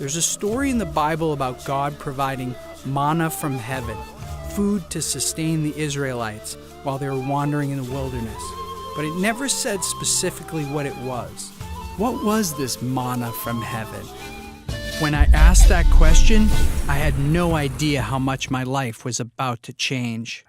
There's a story in the Bible about God providing manna from heaven, food to sustain the Israelites while they were wandering in the wilderness. But it never said specifically what it was. What was this manna from heaven? When I asked that question, I had no idea how much my life was about to change.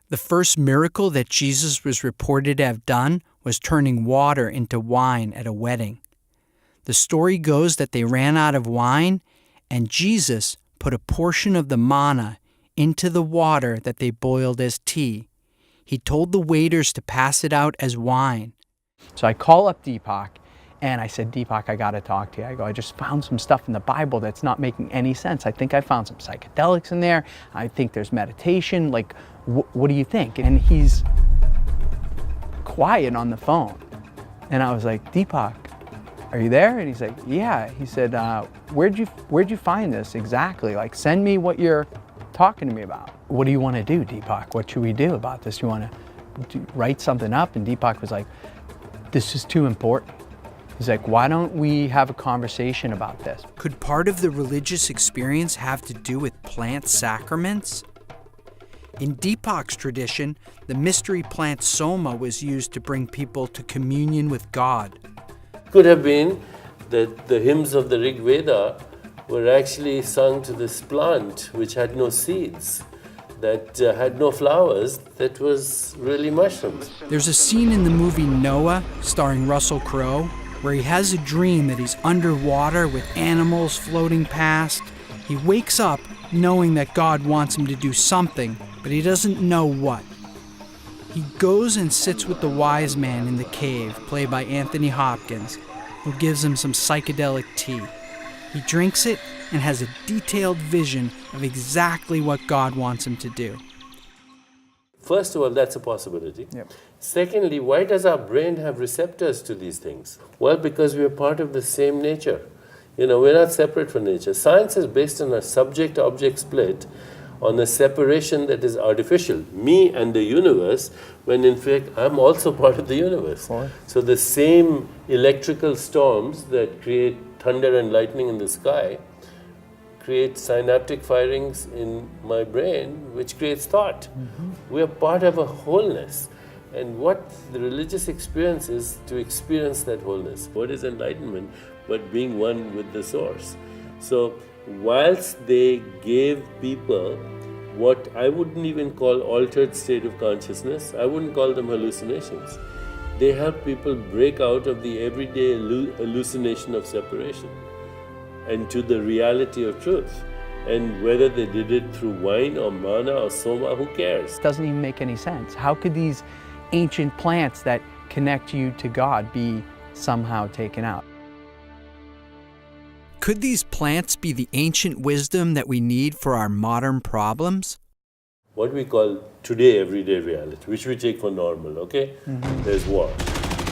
The first miracle that Jesus was reported to have done was turning water into wine at a wedding. The story goes that they ran out of wine, and Jesus put a portion of the manna into the water that they boiled as tea. He told the waiters to pass it out as wine. So I call up Deepak, and I said, Deepak, I got to talk to you. I just found some stuff in the Bible that's not making any sense. I think I found some psychedelics in there. I think there's meditation. Like, what do you think? And he's quiet on the phone. And I was like, Deepak, are you there? And he's like, yeah. He said, where'd you find this exactly? Like, send me what you're talking to me about. What do you want to do, Deepak? What should we do about this? You want to write something up? And Deepak was like, this is too important. He's like, why don't we have a conversation about this? Could part of the religious experience have to do with plant sacraments? In Deepak's tradition, the mystery plant soma was used to bring people to communion with God. Could have been that the hymns of the Rig Veda were actually sung to this plant which had no seeds, that had no flowers, that was really mushrooms. There's a scene in the movie Noah, starring Russell Crowe, where he has a dream that he's underwater with animals floating past. He wakes up knowing that God wants him to do something, but he doesn't know what. He goes and sits with the wise man in the cave, played by Anthony Hopkins, who gives him some psychedelic tea. He drinks it and has a detailed vision of exactly what God wants him to do. First of all, that's a possibility. Yep. Secondly, why does our brain have receptors to these things? Well, because we are part of the same nature. We're not separate from nature. Science is based on a subject-object split, on a separation that is artificial, me and the universe, when in fact I'm also part of the universe. Sure. So the same electrical storms that create thunder and lightning in the sky create synaptic firings in my brain, which creates thought. Mm-hmm. We are part of a wholeness. And what the religious experience is to experience that wholeness. What is enlightenment but being one with the source? So whilst they gave people what I wouldn't even call altered state of consciousness, I wouldn't call them hallucinations. They help people break out of the everyday hallucination of separation and to the reality of truth. And whether they did it through wine or manna or soma, who cares? It doesn't even make any sense. How could these ancient plants that connect you to God be somehow taken out? Could these plants be the ancient wisdom that we need for our modern problems? What we call today everyday reality, which we take for normal, okay? Mm-hmm. There's war,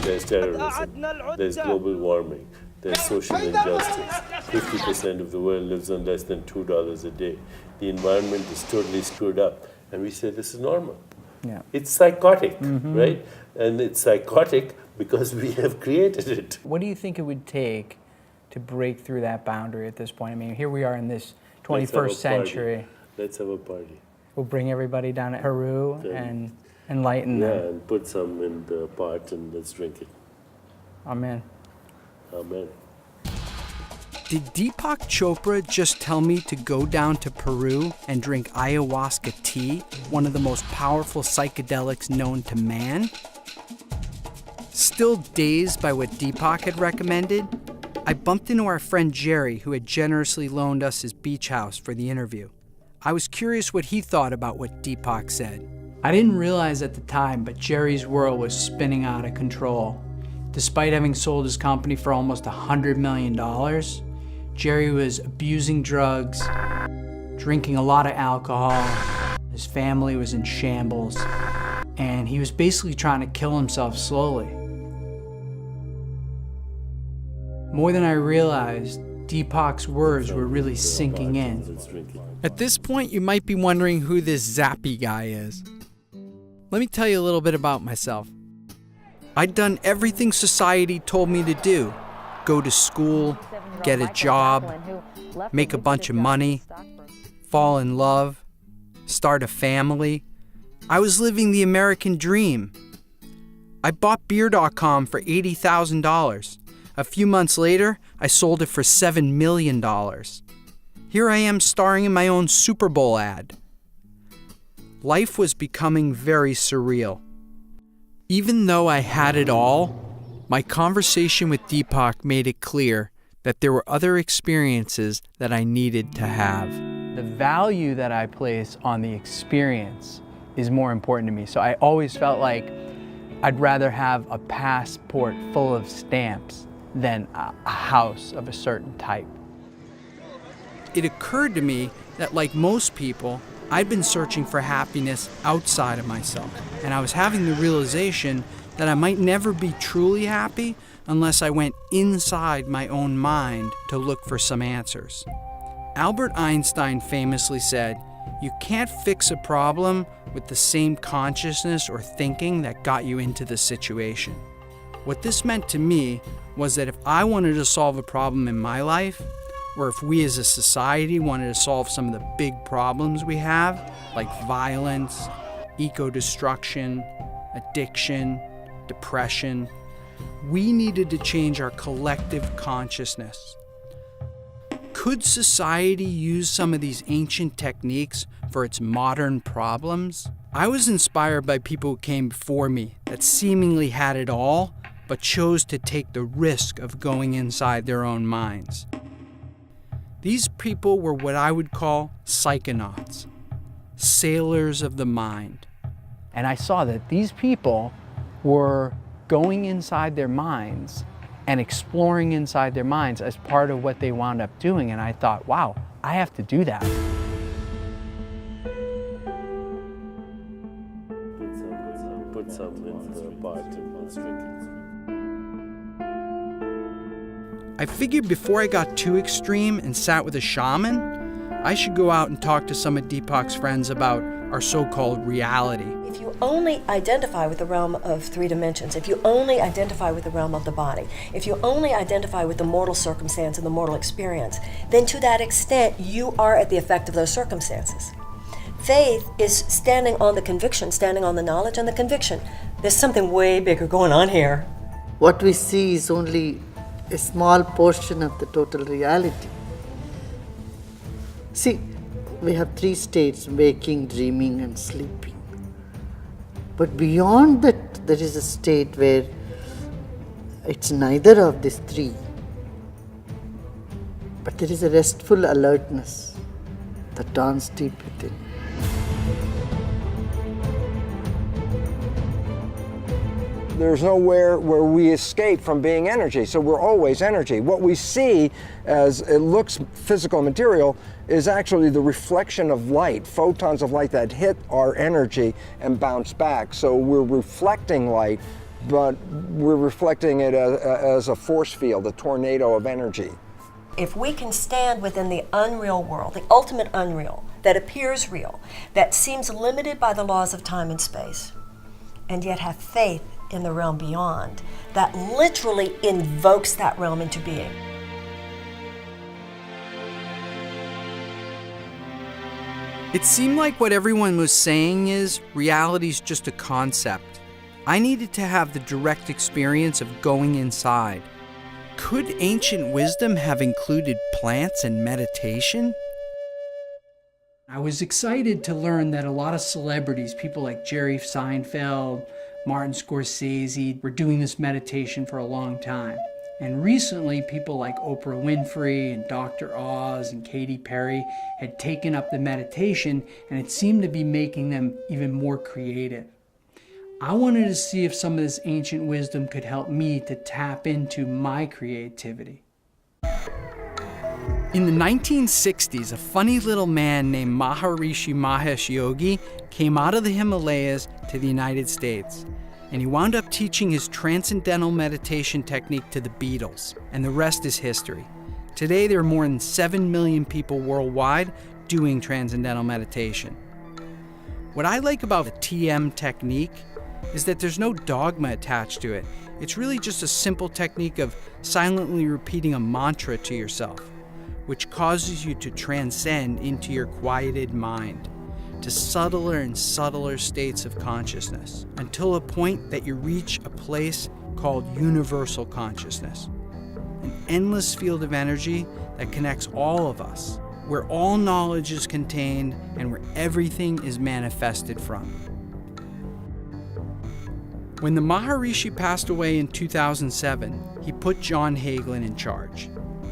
there's terrorism, there's global warming, there's social injustice. 50% of the world lives on less than $2 a day. The environment is totally screwed up. And we say this is normal. Yeah. It's psychotic, right? And it's psychotic because we have created it. What do you think it would take to break through that boundary at this point? I mean, here we are in this 21st century. Let's have a party. We'll bring everybody down to Peru and enlighten them. Yeah, and put some in the pot and let's drink it. Amen. Amen. Did Deepak Chopra just tell me to go down to Peru and drink ayahuasca tea, one of the most powerful psychedelics known to man? Still dazed by what Deepak had recommended, I bumped into our friend Jerry, who had generously loaned us his beach house for the interview. I was curious what he thought about what Deepak said. I didn't realize at the time, but Jerry's world was spinning out of control. Despite having sold his company for almost $100 million, Jerry was abusing drugs, drinking a lot of alcohol, his family was in shambles, and he was basically trying to kill himself slowly. More than I realized, Deepak's words were really sinking in. At this point, you might be wondering who this zappy guy is. Let me tell you a little bit about myself. I'd done everything society told me to do. Go to school, get a job, make a bunch of money, fall in love, start a family. I was living the American dream. I bought beer.com for $80,000. A few months later, I sold it for $7 million. Here I am starring in my own Super Bowl ad. Life was becoming very surreal. Even though I had it all, my conversation with Deepak made it clear that there were other experiences that I needed to have. The value that I place on the experience is more important to me. So I always felt like I'd rather have a passport full of stamps than a house of a certain type. It occurred to me that, like most people, I'd been searching for happiness outside of myself, and I was having the realization that I might never be truly happy unless I went inside my own mind to look for some answers. Albert Einstein famously said, "You can't fix a problem with the same consciousness or thinking that got you into the situation." What this meant to me was that if I wanted to solve a problem in my life, or if we as a society wanted to solve some of the big problems we have, like violence, eco-destruction, addiction, depression, we needed to change our collective consciousness. Could society use some of these ancient techniques for its modern problems? I was inspired by people who came before me that seemingly had it all, but chose to take the risk of going inside their own minds. These people were what I would call psychonauts, sailors of the mind. And I saw that these people were going inside their minds and exploring inside their minds as part of what they wound up doing. And I thought, wow, I have to do that. Put some in the pot and let's drink it. I figured before I got too extreme and sat with a shaman, I should go out and talk to some of Deepak's friends about our so-called reality. If you only identify with the realm of 3 dimensions, if you only identify with the realm of the body, if you only identify with the mortal circumstance and the mortal experience, then to that extent you are at the effect of those circumstances. Faith is standing on the conviction, standing on the knowledge and the conviction. There's something way bigger going on here. What we see is only a small portion of the total reality. See, we have 3 states: waking, dreaming, and sleeping. But beyond that, there is a state where it's neither of these 3. But there is a restful alertness that dawns deep within. There's nowhere where we escape from being energy, so we're always energy. What we see as it looks physical material is actually the reflection of light, photons of light that hit our energy and bounce back. So we're reflecting light, but we're reflecting it as a force field, a tornado of energy. If we can stand within the unreal world, the ultimate unreal, that appears real, that seems limited by the laws of time and space, and yet have faith in the realm beyond, that literally invokes that realm into being. It seemed like what everyone was saying is reality's just a concept. I needed to have the direct experience of going inside. Could ancient wisdom have included plants and meditation? I was excited to learn that a lot of celebrities, people like Jerry Seinfeld, Martin Scorsese, were doing this meditation for a long time. And recently, people like Oprah Winfrey and Dr. Oz and Katy Perry had taken up the meditation, and it seemed to be making them even more creative. I wanted to see if some of this ancient wisdom could help me to tap into my creativity. In the 1960s, a funny little man named Maharishi Mahesh Yogi came out of the Himalayas to the United States, and he wound up teaching his transcendental meditation technique to the Beatles, and the rest is history. Today, there are more than 7 million people worldwide doing transcendental meditation. What I like about the TM technique is that there's no dogma attached to it. It's really just a simple technique of silently repeating a mantra to yourself, which causes you to transcend into your quieted mind, to subtler and subtler states of consciousness, until a point that you reach a place called universal consciousness, an endless field of energy that connects all of us, where all knowledge is contained and where everything is manifested from. When the Maharishi passed away in 2007, he put John Hagelin in charge.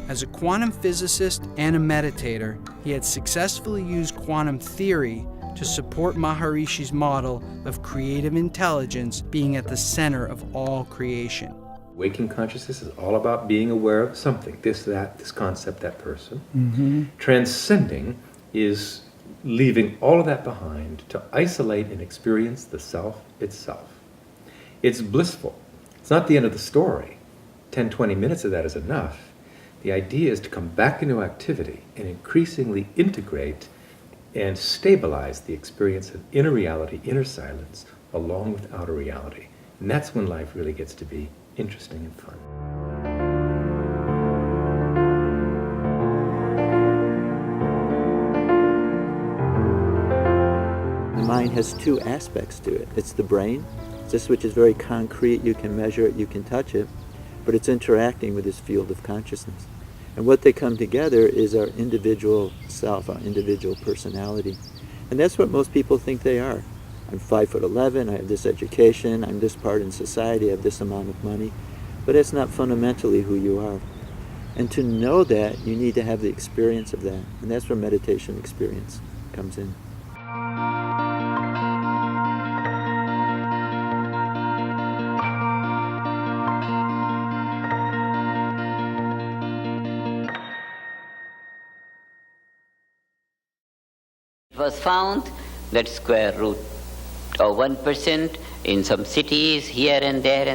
As a quantum physicist and a meditator, he had successfully used quantum theory to support Maharishi's model of creative intelligence being at the center of all creation. Waking consciousness is all about being aware of something, this, that, this concept, that person. Transcending is leaving all of that behind to isolate and experience the self itself. It's blissful. It's not the end of the story. 10, 20 minutes of that is enough. The idea is to come back into activity and increasingly integrate and stabilize the experience of inner reality, inner silence, along with outer reality. And that's when life really gets to be interesting and fun. The mind has two aspects to it. It's the brain, this which is very concrete, you can measure it, you can touch it, but it's interacting with this field of consciousness. And what they come together is our individual self, our individual personality. And that's what most people think they are. I'm 5'11", I have this education, I'm this part in society, I have this amount of money. But that's not fundamentally who you are. And to know that, you need to have the experience of that. And that's where meditation experience comes in. It was found that square root of 1% in some cities here and there,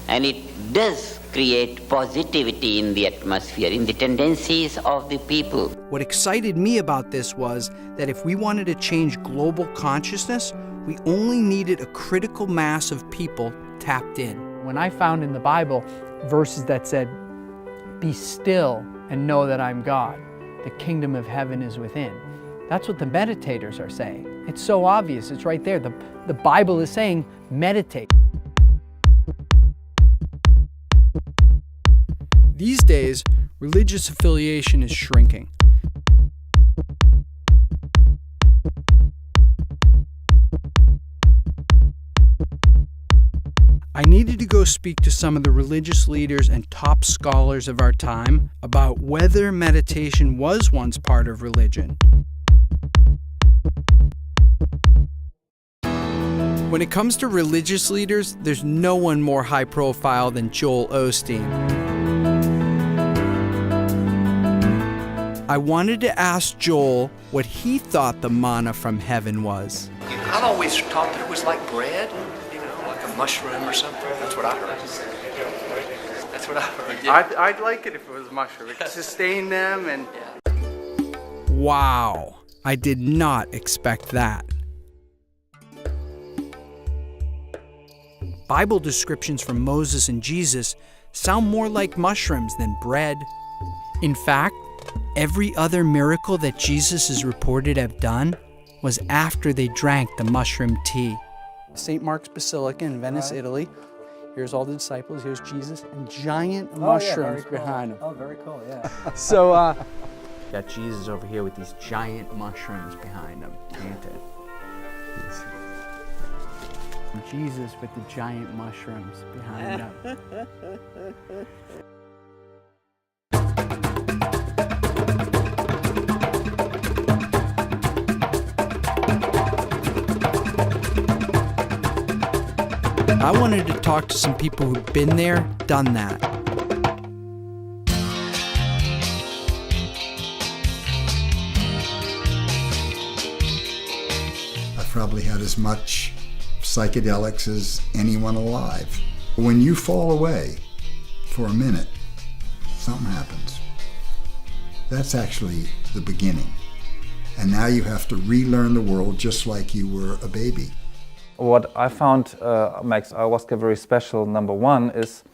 and it does create positivity in the atmosphere, in the tendencies of the people. What excited me about this was that if we wanted to change global consciousness, we only needed a critical mass of people tapped in. When I found in the Bible verses that said, "Be still and know that I'm God, the kingdom of heaven is within," that's what the meditators are saying. It's so obvious, it's right there. The Bible is saying, meditate. These days, religious affiliation is shrinking. I needed to go speak to some of the religious leaders and top scholars of our time about whether meditation was once part of religion. When it comes to religious leaders, there's no one more high profile than Joel Osteen. I wanted to ask Joel what he thought the manna from heaven was. I've always thought that it was like bread, like a mushroom or something. That's what I heard. That's what I heard. Yeah. I'd like it if it was mushroom. It could sustain them and... Wow, I did not expect that. Bible descriptions from Moses and Jesus sound more like mushrooms than bread. In fact, every other miracle that Jesus is reported to have done was after they drank the mushroom tea. St. Mark's Basilica in Venice, Italy. Here's all the disciples, here's Jesus, and giant mushrooms behind him. Oh, very cool, yeah. So, got Jesus over here with these giant mushrooms behind him, painted. Jesus with the giant mushrooms behind him. I wanted to talk to some people who've been there, done that. I've probably had as much psychedelics as anyone alive. When you fall away for a minute, something happens. That's actually the beginning. And now you have to relearn the world just like you were a baby. What I found makes ayahuasca very special, number one, is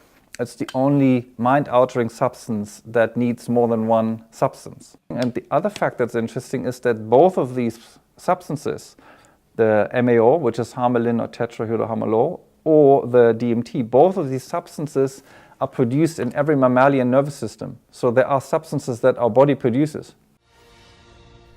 it's the only mind-altering substance that needs more than one substance. And the other fact that's interesting is that both of these substances, the MAO, which is harmaline or tetrahydroharmalol, or the DMT, both of these substances are produced in every mammalian nervous system. So there are substances that our body produces.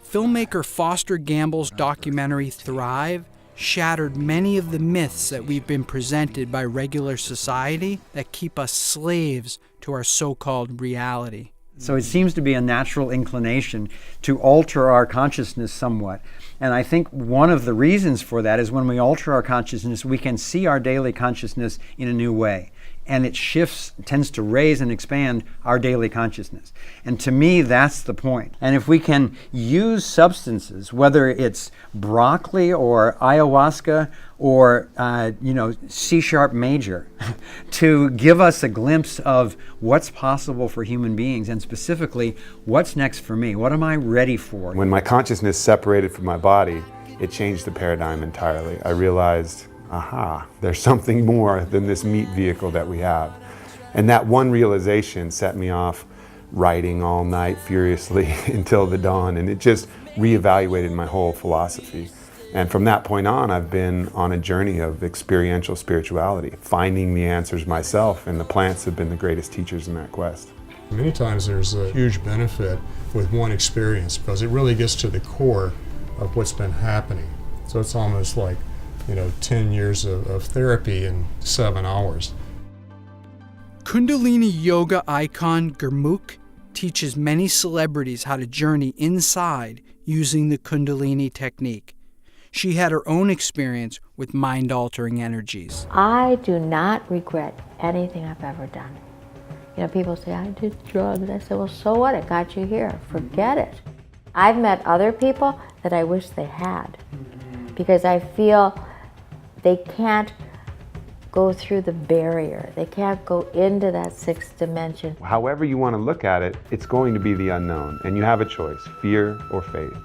Filmmaker Foster Gamble's documentary Thrive shattered many of the myths that we've been presented by regular society that keep us slaves to our so-called reality. So it seems to be a natural inclination to alter our consciousness somewhat. And I think one of the reasons for that is when we alter our consciousness, we can see our daily consciousness in a new way. And it shifts, tends to raise and expand our daily consciousness. And to me, that's the point. And if we can use substances, whether it's broccoli or ayahuasca or C-sharp major, to give us a glimpse of what's possible for human beings, and specifically, what's next for me? What am I ready for? When my consciousness separated from my body, it changed the paradigm entirely. I realized, aha, there's something more than this meat vehicle that we have. And that one realization set me off writing all night furiously until the dawn, and it just reevaluated my whole philosophy. And from that point on, I've been on a journey of experiential spirituality, finding the answers myself, and the plants have been the greatest teachers in that quest. Many times there's a huge benefit with one experience because it really gets to the core of what's been happening. So it's almost like 10 years of therapy in 7 hours. Kundalini yoga icon Gurmukh teaches many celebrities how to journey inside using the Kundalini technique. She had her own experience with mind-altering energies. I do not regret anything I've ever done. People say, I did drugs. I said, well, so what? It got you here. Forget it. I've met other people that I wish they had because I feel they can't go through the barrier. They can't go into that sixth dimension. However you want to look at it, it's going to be the unknown, and you have a choice, fear or faith.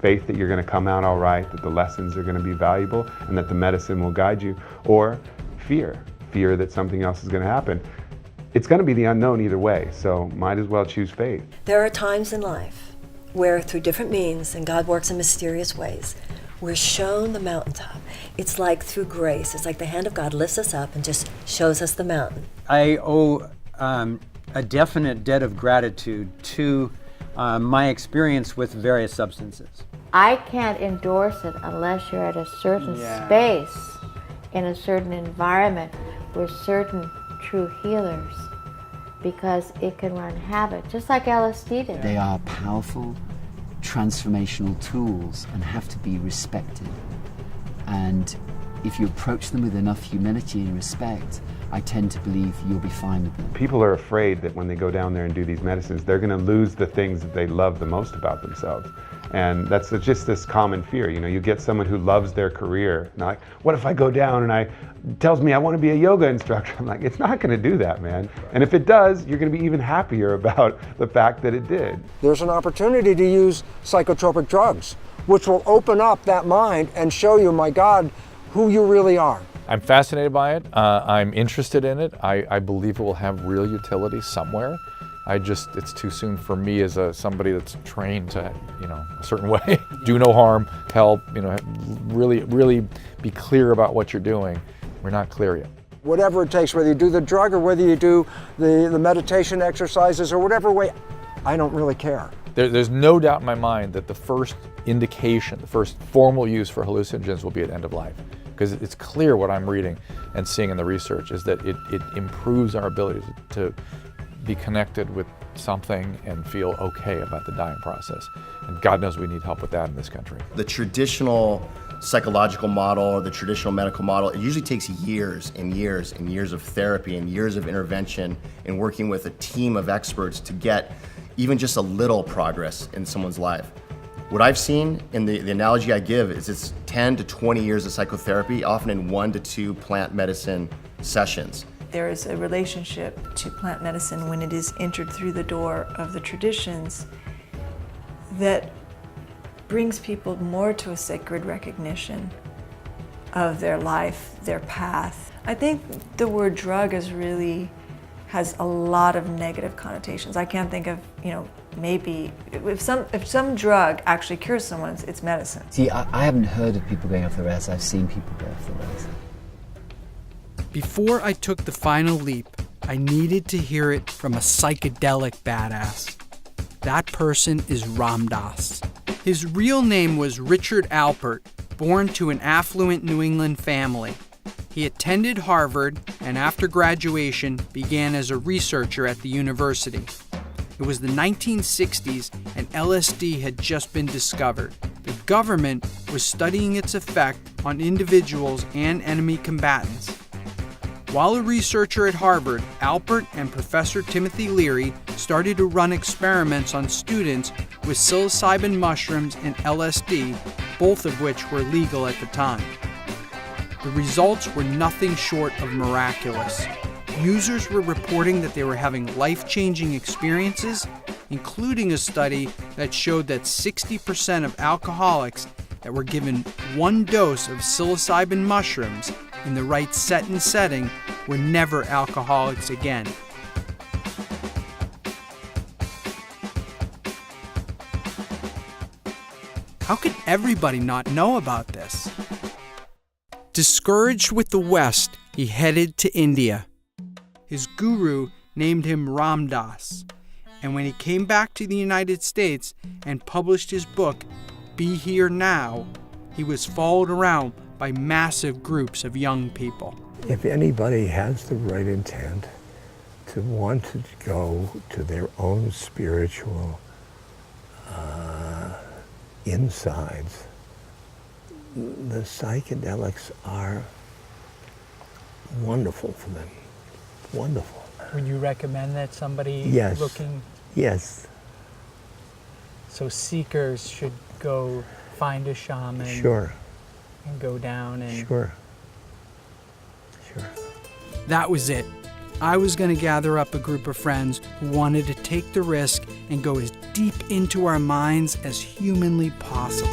Faith that you're going to come out all right, that the lessons are going to be valuable, and that the medicine will guide you, or fear that something else is going to happen. It's going to be the unknown either way, so might as well choose faith. There are times in life where through different means, and God works in mysterious ways, we're shown the mountaintop. It's like through grace. It's like the hand of God lifts us up and just shows us the mountain. I owe a definite debt of gratitude to my experience with various substances. I can't endorse it unless you're at a certain space, in a certain environment, with certain true healers, because it can run havoc, just like LSD did. They are powerful, transformational tools and have to be respected. And if you approach them with enough humility and respect, I tend to believe you'll be fine with them. People are afraid that when they go down there and do these medicines, they're going to lose the things that they love the most about themselves. And that's just this common fear. You get someone who loves their career, and like, what if I go down and tells me I want to be a yoga instructor? I'm like, it's not going to do that, man. And if it does, you're going to be even happier about the fact that it did. There's an opportunity to use psychotropic drugs, which will open up that mind and show you, my God, who you really are. I'm fascinated by it. I'm interested in it. I believe it will have real utility somewhere. It's too soon for me as somebody that's trained to, a certain way. Do no harm, help, really be clear about what you're doing. We're not clear yet. Whatever it takes, whether you do the drug or whether you do the meditation exercises or whatever way, I don't really care. There's no doubt in my mind that the first indication, the first formal use for hallucinogens will be at end of life. Because it's clear what I'm reading and seeing in the research is that it improves our ability to be connected with something and feel okay about the dying process. And God knows we need help with that in this country. The traditional psychological model or the traditional medical model, it usually takes years and years and years of therapy and years of intervention and working with a team of experts to get even just a little progress in someone's life. What I've seen, and the analogy I give, is it's 10 to 20 years of psychotherapy, often in 1 to 2 plant medicine sessions. There is a relationship to plant medicine when it is entered through the door of the traditions that brings people more to a sacred recognition of their life, their path. I think the word drug has a lot of negative connotations. I can't think of, maybe if some drug actually cures someone, it's medicine. See, I haven't heard of people going off the rails. I've seen people go off the rails. Before I took the final leap, I needed to hear it from a psychedelic badass. That person is Ram Dass. His real name was Richard Alpert, born to an affluent New England family. He attended Harvard and after graduation began as a researcher at the university. It was the 1960s and LSD had just been discovered. The government was studying its effect on individuals and enemy combatants. While a researcher at Harvard, Alpert and Professor Timothy Leary started to run experiments on students with psilocybin mushrooms and LSD, both of which were legal at the time. The results were nothing short of miraculous. Users were reporting that they were having life-changing experiences, including a study that showed that 60% of alcoholics that were given 1 dose of psilocybin mushrooms in the right set and setting were never alcoholics again. How could everybody not know about this? Discouraged with the West, he headed to India. His guru named him Ram Dass, and when he came back to the United States and published his book, Be Here Now, he was followed around by massive groups of young people. If anybody has the right intent to want to go to their own spiritual insides, the psychedelics are wonderful for them. Wonderful. Would you recommend that somebody Yes. looking? Yes. So seekers should go find a shaman. Sure. And go down and. Sure. That was it. I was going to gather up a group of friends who wanted to take the risk and go as deep into our minds as humanly possible.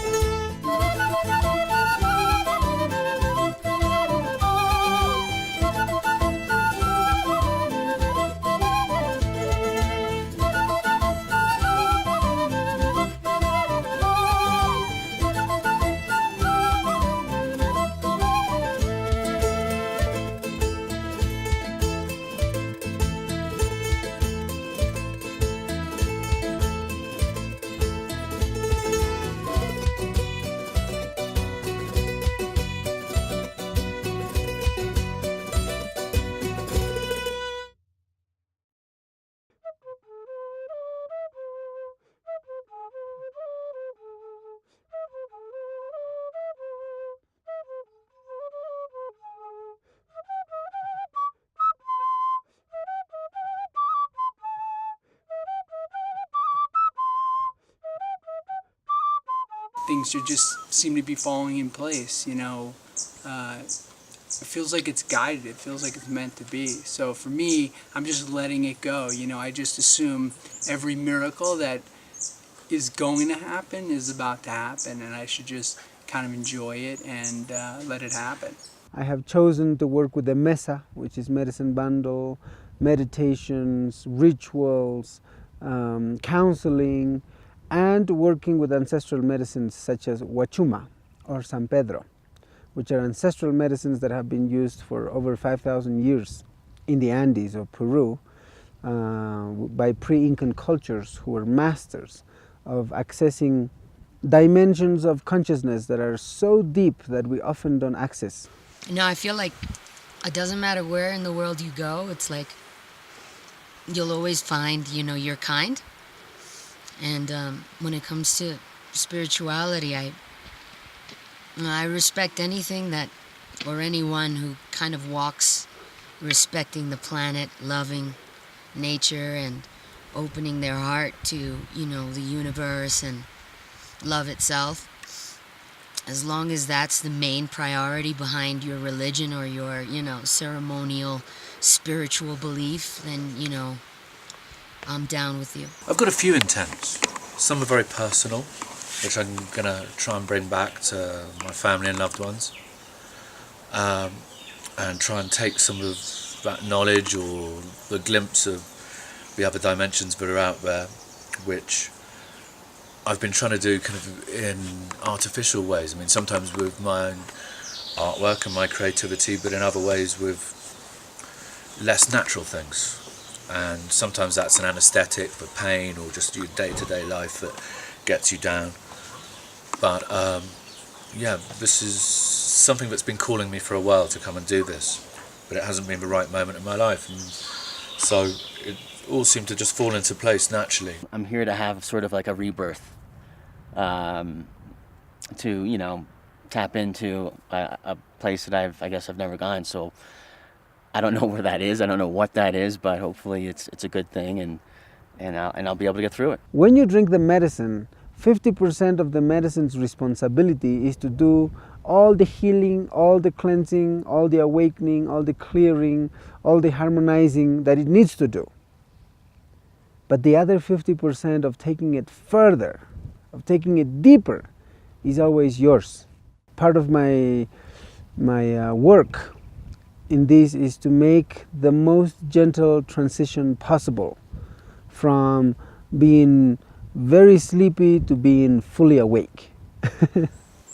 Things should just seem to be falling in place, It feels like it's guided, it feels like it's meant to be. So for me, I'm just letting it go, I just assume every miracle that is going to happen is about to happen, and I should just kind of enjoy it and let it happen. I have chosen to work with the Mesa, which is medicine bundle, meditations, rituals, counseling, and working with ancestral medicines such as Huachuma or San Pedro, which are ancestral medicines that have been used for over 5,000 years in the Andes of Peru by pre-Incan cultures who were masters of accessing dimensions of consciousness that are so deep that we often don't access. I feel like it doesn't matter where in the world you go, it's like you'll always find, your kind. And when it comes to spirituality, I respect anything that, or anyone who kind of walks respecting the planet, loving nature, and opening their heart to, the universe and love itself. As long as that's the main priority behind your religion or your, ceremonial spiritual belief, then, I'm down with you. I've got a few intents. Some are very personal, which I'm going to try and bring back to my family and loved ones. And try and take some of that knowledge or the glimpse of the other dimensions that are out there, which I've been trying to do kind of in artificial ways. I mean, sometimes with my own artwork and my creativity, but in other ways with less natural things. And sometimes that's an anesthetic for pain or just your day-to-day life that gets you down. But yeah, this is something that's been calling me for a while to come and do this, but it hasn't been the right moment in my life, and so it all seemed to just fall into place naturally. I'm here to have sort of like a rebirth, to tap into a place that I've never gone. So I don't know where that is. I don't know what that is, but hopefully it's a good thing, and I'll be able to get through it. When you drink the medicine, 50% of the medicine's responsibility is to do all the healing, all the cleansing, all the awakening, all the clearing, all the harmonizing that it needs to do. But the other 50% of taking it further, of taking it deeper, is always yours. Part of my work in this is to make the most gentle transition possible from being very sleepy to being fully awake.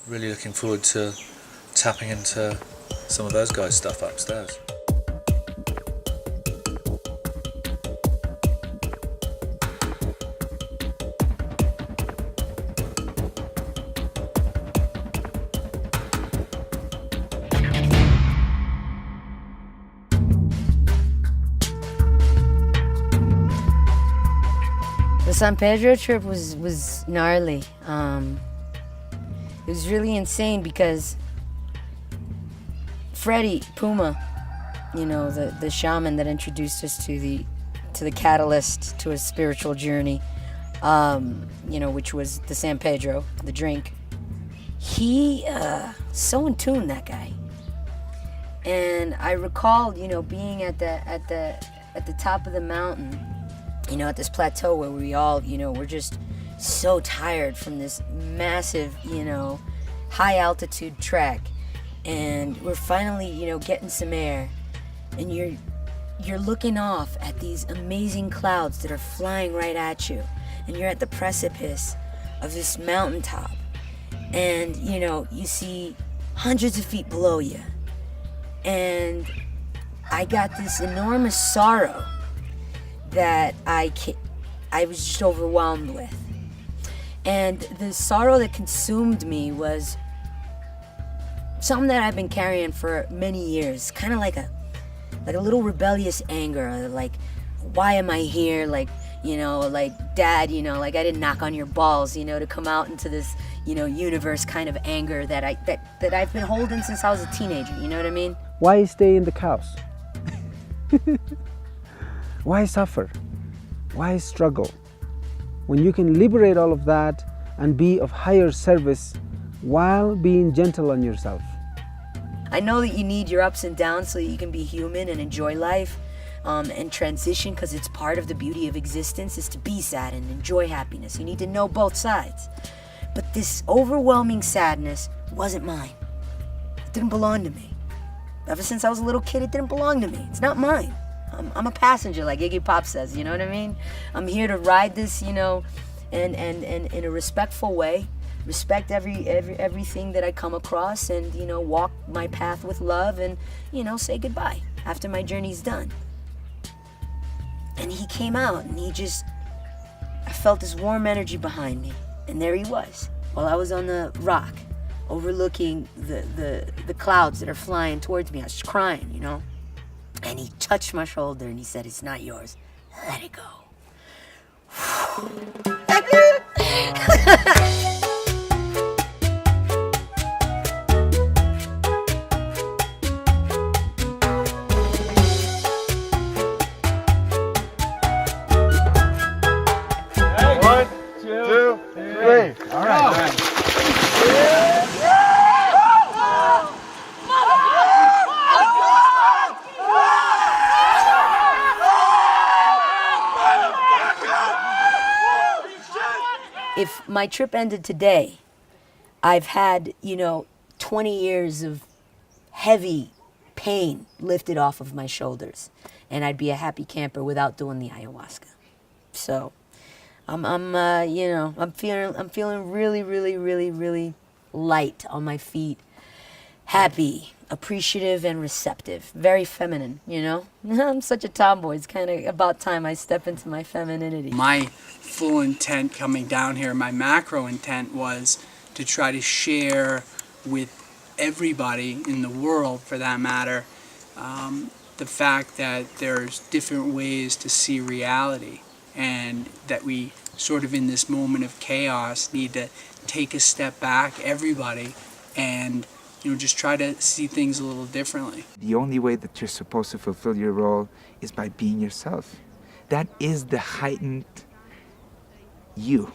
Really looking forward to tapping into some of those guys' stuff upstairs. The San Pedro trip was gnarly. It was really insane because Freddie Puma, the shaman that introduced us to the catalyst to a spiritual journey, which was the San Pedro, the drink. He so in tune, that guy. And I recalled, being at the top of the mountain, at this plateau where we all, we're just so tired from this massive, high altitude trek, and we're finally, getting some air, and you're looking off at these amazing clouds that are flying right at you, and you're at the precipice of this mountaintop, and you see hundreds of feet below you, and I got this enormous sorrow that I was just overwhelmed with. And the sorrow that consumed me was something that I've been carrying for many years, kind of like a little rebellious anger, like, why am I here? Like, Dad, I didn't knock on your balls, to come out into this, universe kind of anger that I've been holding since I was a teenager, you know what I mean? Why stay in the house? Why suffer? Why struggle? When you can liberate all of that and be of higher service while being gentle on yourself. I know that you need your ups and downs so that you can be human and enjoy life and transition, because it's part of the beauty of existence is to be sad and enjoy happiness. You need to know both sides. But this overwhelming sadness wasn't mine. It didn't belong to me. Ever since I was a little kid, it didn't belong to me. It's not mine. I'm a passenger, like Iggy Pop says, you know what I mean? I'm here to ride this, and in a respectful way, respect everything that I come across, and, walk my path with love, and, say goodbye after my journey's done. And he came out, and I felt this warm energy behind me, and there he was, while I was on the rock, overlooking the clouds that are flying towards me. I was just crying, And he touched my shoulder and he said, "It's not yours, let it go. One, two, three. All right. If my trip ended today, I've had, 20 years of heavy pain lifted off of my shoulders, and I'd be a happy camper without doing the ayahuasca. So, I'm feeling really, really, really, really light on my feet, happy, appreciative, and receptive. Very feminine, I'm such a tomboy. It's kind of about time I step into my femininity. My full intent coming down here, my macro intent was to try to share with everybody in the world, for that matter, the fact that there's different ways to see reality, and that we sort of in this moment of chaos need to take a step back, everybody, and just try to see things a little differently. The only way that you're supposed to fulfill your role is by being yourself. That is the heightened you.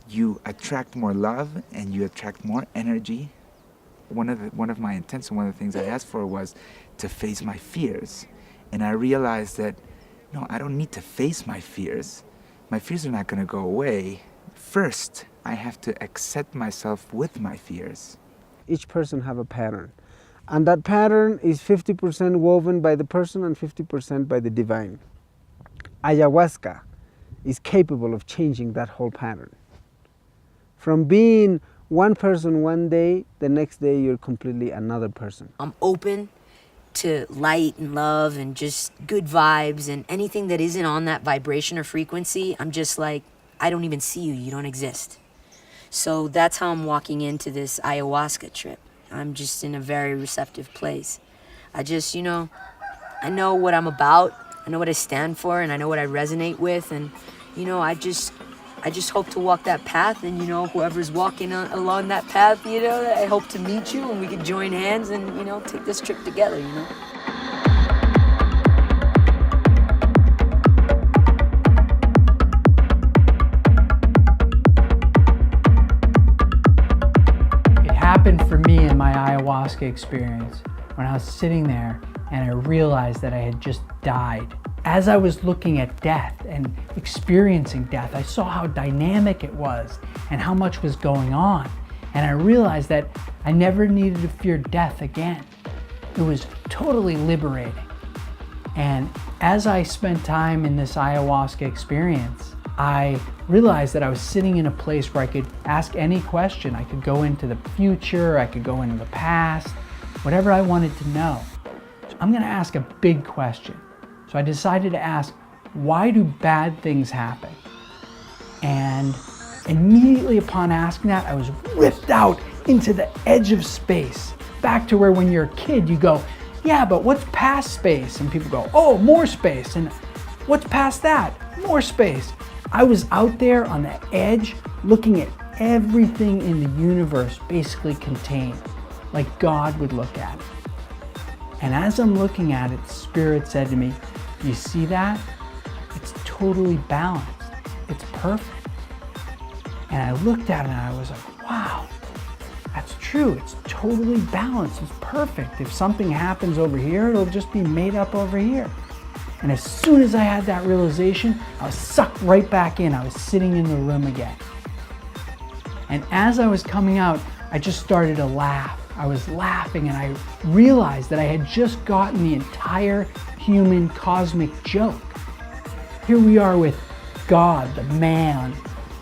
You attract more love and you attract more energy. One of my intents and one of the things I asked for was to face my fears. And I realized that, no, I don't need to face my fears. My fears are not going to go away. First, I have to accept myself with my fears. Each person have a pattern, and that pattern is 50% woven by the person and 50% by the divine. Ayahuasca is capable of changing that whole pattern. From being one person one day, the next day you're completely another person. I'm open to light and love and just good vibes, and anything that isn't on that vibration or frequency, I'm just like, I don't even see you, you don't exist. So that's how I'm walking into this ayahuasca trip. I'm just in a very receptive place. I just, I know what I'm about, I know what I stand for, and I know what I resonate with, and, I just hope to walk that path, and, whoever's walking along that path, I hope to meet you, and we can join hands and, take this trip together, Happened for me in my ayahuasca experience when I was sitting there and I realized that I had just died. As I was looking at death and experiencing death, I saw how dynamic it was and how much was going on. And I realized that I never needed to fear death again. It was totally liberating. And as I spent time in this ayahuasca experience, I realized that I was sitting in a place where I could ask any question. I could go into the future, I could go into the past, whatever I wanted to know. So I'm gonna ask a big question. So I decided to ask, why do bad things happen? And immediately upon asking that, I was ripped out into the edge of space. Back to where when you're a kid, you go, yeah, but what's past space? And people go, oh, more space. And what's past that? More space. I was out there on the edge looking at everything in the universe basically contained, like God would look at it. And as I'm looking at it, Spirit said to me, you see that? It's totally balanced. It's perfect. And I looked at it and I was like, wow, that's true. It's totally balanced. It's perfect. If something happens over here, it'll just be made up over here. And as soon as I had that realization, I was sucked right back in. I was sitting in the room again. And as I was coming out, I just started to laugh. I was laughing and I realized that I had just gotten the entire human cosmic joke. Here we are with God, the man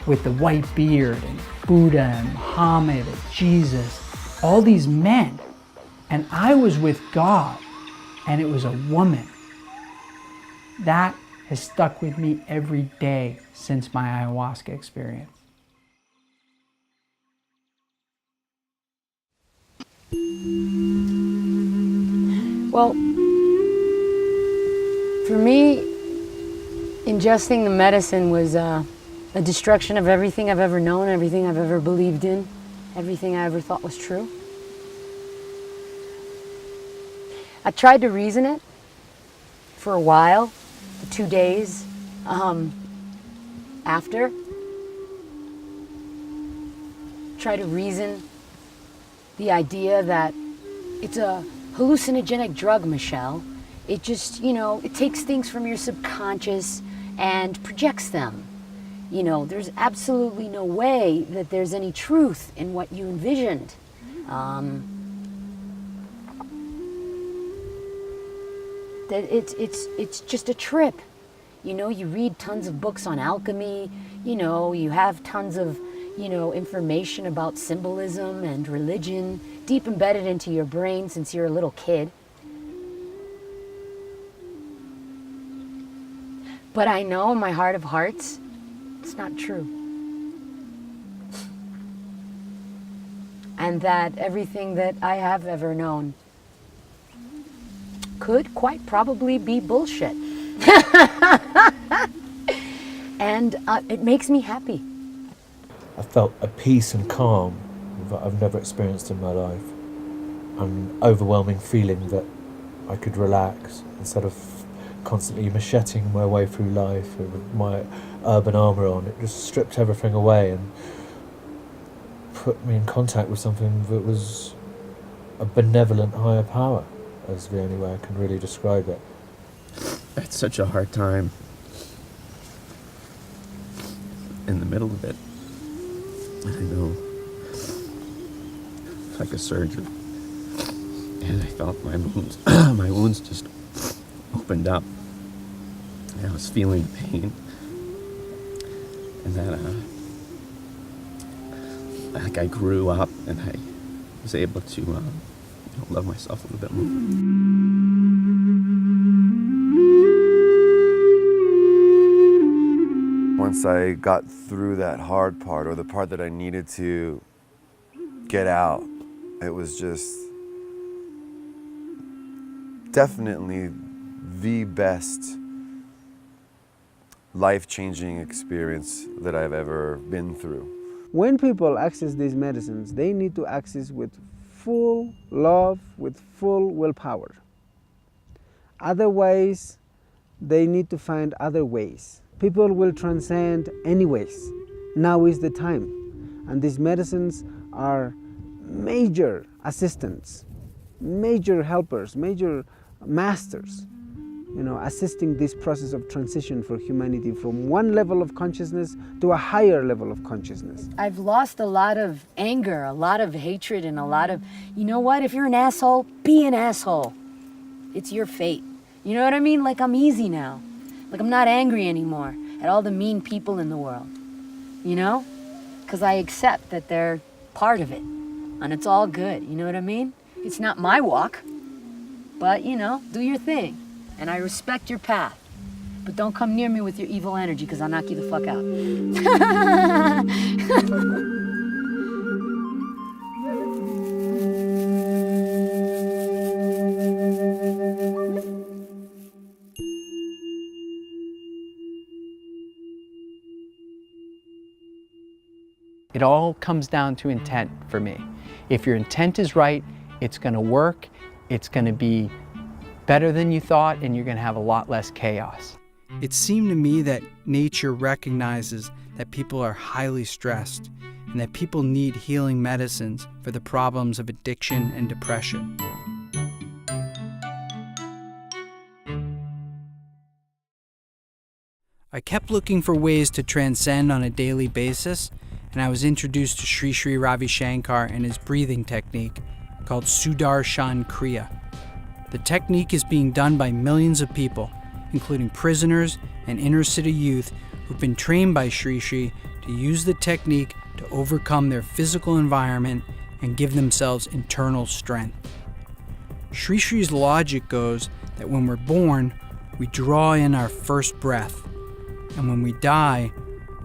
with the white beard, and Buddha and Muhammad and Jesus, all these men. And I was with God, and it was a woman. That has stuck with me every day since my ayahuasca experience. Well, for me, Ingesting the medicine was a destruction of everything I've ever known, everything I've ever believed in, everything I ever thought was true. I tried to reason it for a while, the 2 days after. Try to reason the idea that it's a hallucinogenic drug, Michelle. It just, it takes things from your subconscious and projects them. There's absolutely no way that there's any truth in what you envisioned. That it's just a trip. You read tons of books on alchemy, you have tons of, information about symbolism and religion deep embedded into your brain since you're a little kid. But I know in my heart of hearts, it's not true. And that everything that I have ever known could quite probably be bullshit. And it makes me happy. I felt a peace and calm that I've never experienced in my life. An overwhelming feeling that I could relax instead of constantly macheting my way through life with my urban armour on. It just stripped everything away and put me in contact with something that was a benevolent higher power, is the only way I can really describe it. It's such a hard time in the middle of it. I know, like a surgeon, and I felt my wounds, my wounds just opened up, and I was feeling the pain, and that like I grew up, and I was able to love myself a little bit more. Once I got through that hard part, or the part that I needed to get out, it was just definitely the best life-changing experience that I've ever been through. When people access these medicines, they need to access with full love, with full willpower. Otherwise, they need to find other ways. People will transcend anyways. Now is the time. And these medicines are major assistants, major helpers, major masters, assisting this process of transition for humanity from one level of consciousness to a higher level of consciousness. I've lost a lot of anger, a lot of hatred, and a lot of, you know what, if you're an asshole, be an asshole. It's your fate. You know what I mean? Like, I'm easy now. Like, I'm not angry anymore at all the mean people in the world, Because I accept that they're part of it, and it's all good, you know what I mean? It's not my walk, but, do your thing, and I respect your path. But don't come near me with your evil energy, because I'll knock you the fuck out. It all comes down to intent for me. If your intent is right, it's going to work, it's going to be better than you thought, and you're going to have a lot less chaos. It seemed to me that nature recognizes that people are highly stressed and that people need healing medicines for the problems of addiction and depression. I kept looking for ways to transcend on a daily basis, and I was introduced to Sri Ravi Shankar and his breathing technique called Sudarshan Kriya. The technique is being done by millions of people, including prisoners and inner city youth who've been trained by Sri to use the technique to overcome their physical environment and give themselves internal strength. Sri's logic goes that when we're born, we draw in our first breath, and when we die,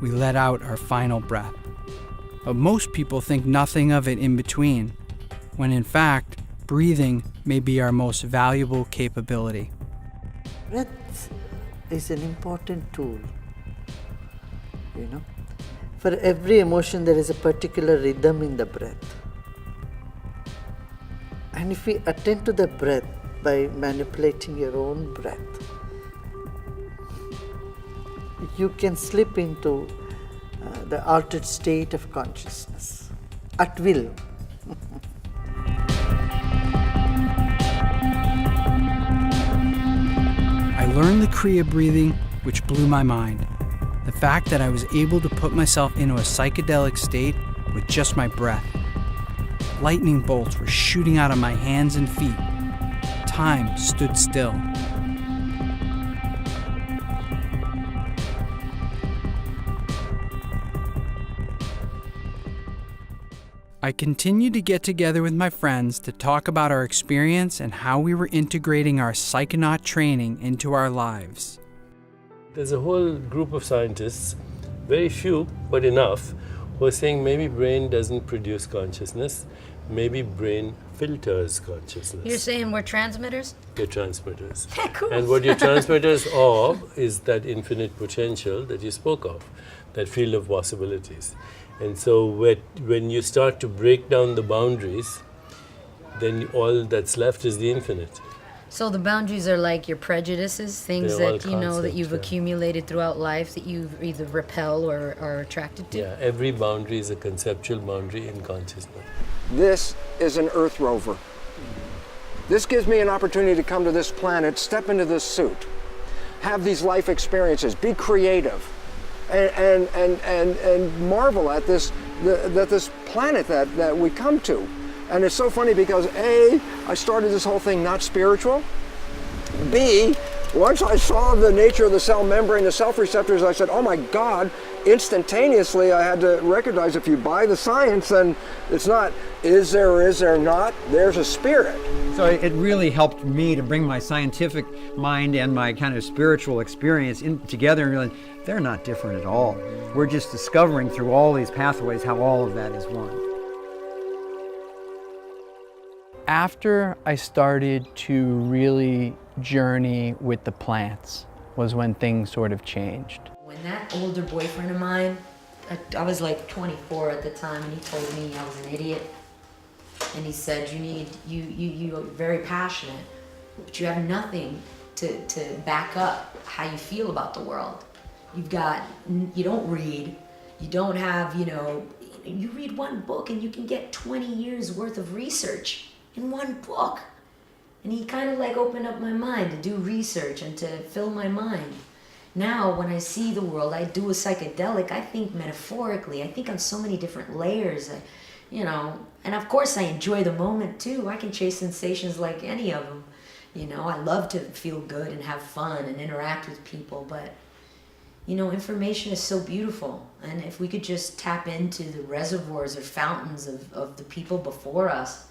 we let out our final breath. But most people think nothing of it in between, when in fact, breathing may be our most valuable capability. Breath is an important tool, you know. For every emotion, there is a particular rhythm in the breath. And if we attend to the breath by manipulating your own breath, you can slip into the altered state of consciousness at will. I learned the Kriya breathing, which blew my mind. The fact that I was able to put myself into a psychedelic state with just my breath. Lightning bolts were shooting out of my hands and feet. Time stood still. I continued to get together with my friends to talk about our experience and how we were integrating our psychonaut training into our lives. There's a whole group of scientists, very few, but enough, who are saying maybe brain doesn't produce consciousness, maybe brain filters consciousness. You're saying we're transmitters? You're transmitters. Cool. And what you're transmitters of is that infinite potential that you spoke of, that field of possibilities. And so when you start to break down the boundaries, then all that's left is the infinite. So the boundaries are like your prejudices, things They're all that you know that concepts, you've yeah. accumulated throughout life that you either repel or are attracted to? Yeah, every boundary is a conceptual boundary in consciousness. This is an Earth rover. This gives me an opportunity to come to this planet, step into this suit, have these life experiences, be creative, and marvel at this planet that we come to. And it's so funny because A, I started this whole thing not spiritual. B, once I saw the nature of the cell membrane, the self-receptors, I said, oh my God, instantaneously I had to recognize if you buy the science, then it's not is there or is there not, there's a spirit. So it really helped me to bring my scientific mind and my kind of spiritual experience together and realize they're not different at all. We're just discovering through all these pathways how all of that is one. After I started to really journey with the plants was when things sort of changed. When that older boyfriend of mine, I was like 24 at the time, and he told me I was an idiot. And he said, you're very passionate, but you have nothing to back up how you feel about the world. You don't read, you don't have, you read one book and you can get 20 years worth of research in one book. And he kind of like opened up my mind to do research and to fill my mind. Now, when I see the world, I do a psychedelic, I think metaphorically, I think on so many different layers, and of course I enjoy the moment too. I can chase sensations like any of them. I love to feel good and have fun and interact with people, but information is so beautiful. And if we could just tap into the reservoirs or fountains of the people before us,